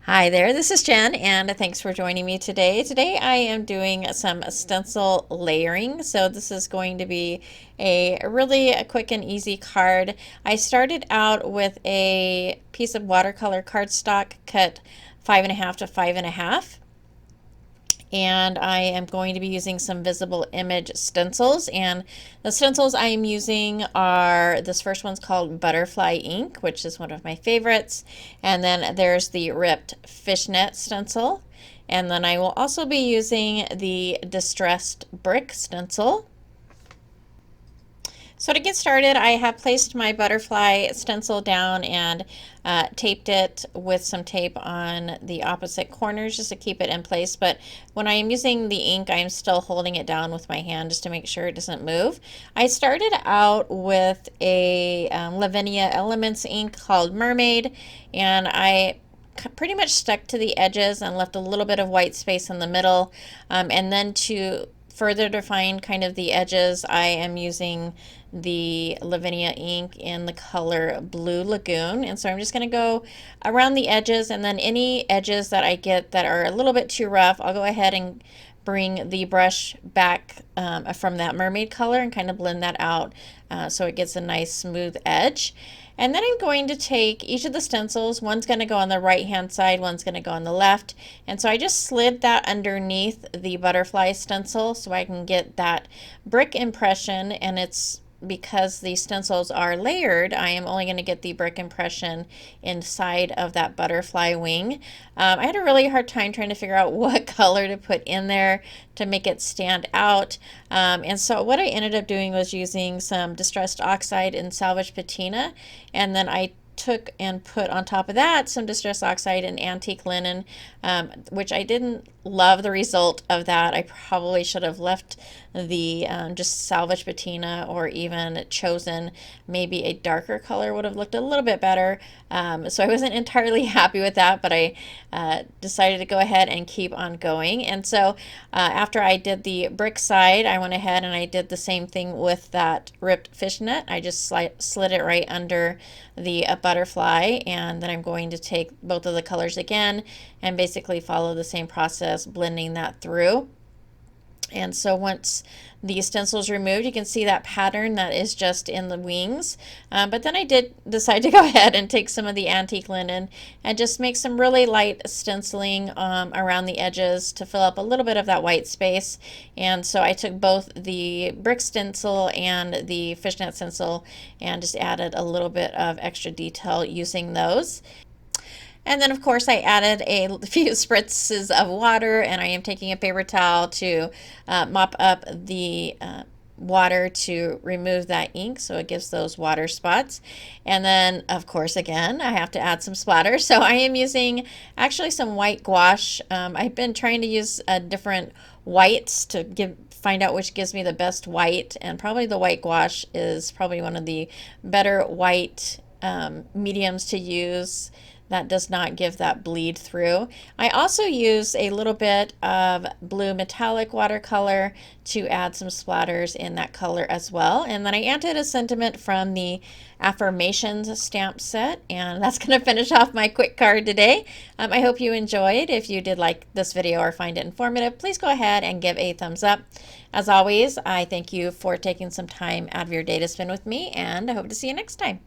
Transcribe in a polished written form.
Hi there, this is Jen, and thanks for joining me today. Today I am doing some stencil layering, so this is going to be a really quick and easy card. I started out with a piece of watercolor cardstock cut 5.5 to 5.5. And I am going to be using some visible image stencils, and the stencils I am using are, this first one's called Butterfly Ink, which is one of my favorites, and then there's the ripped Fishnet stencil, and then I will also be using the distressed brick stencil. So to get started, I have placed my butterfly stencil down and taped it with some tape on the opposite corners just to keep it in place. But when I am using the ink, I am still holding it down with my hand just to make sure it doesn't move. I started out with a Lavinia Elements ink called Mermaid, and I pretty much stuck to the edges and left a little bit of white space in the middle. And then to further define kind of the edges, I am using the Lavinia ink in the color Blue Lagoon, and so I'm just going to go around the edges, and then any edges that I get that are a little bit too rough, I'll go ahead and bring the brush back from that mermaid color and kind of blend that out so it gets a nice smooth edge. And then I'm going to take each of the stencils, one's going to go on the right hand side, one's going to go on the left, and so I just slid that underneath the butterfly stencil so I can get that brick impression. And it's because the stencils are layered, I am only going to get the brick impression inside of that butterfly wing. I had a really hard time trying to figure out what color to put in there to make it stand out. And so what I ended up doing was using some distressed oxide and salvaged patina, and then I took and put on top of that some distress oxide and antique linen, which I didn't love the result of that. I probably should have left the just salvage patina, or even chosen maybe a darker color would have looked a little bit better. So I wasn't entirely happy with that, but I decided to go ahead and keep on going. And so after I did the brick side, I went ahead and I did the same thing with that ripped fishnet. I just slid it right under the butterfly, and then I'm going to take both of the colors again and basically follow the same process, blending that through. And so once the stencil is removed, you can see that pattern that is just in the wings. But then I did decide to go ahead and take some of the antique linen and just make some really light stenciling around the edges to fill up a little bit of that white space. And so I took both the brick stencil and the fishnet stencil and just added a little bit of extra detail using those. And then, of course, I added a few spritzes of water, and I am taking a paper towel to mop up the water to remove that ink so it gives those water spots. And then, of course, again, I have to add some splatter. So I am using actually some white gouache. I've been trying to use different whites to find out which gives me the best white, and probably the white gouache is probably one of the better white mediums to use that does not give that bleed through. I also use a little bit of blue metallic watercolor to add some splatters in that color as well. And then I added a sentiment from the Affirmations stamp set, and that's going to finish off my quick card today. I hope you enjoyed. If you did like this video or find it informative, please go ahead and give a thumbs up. As always, I thank you for taking some time out of your day to spend with me, and I hope to see you next time.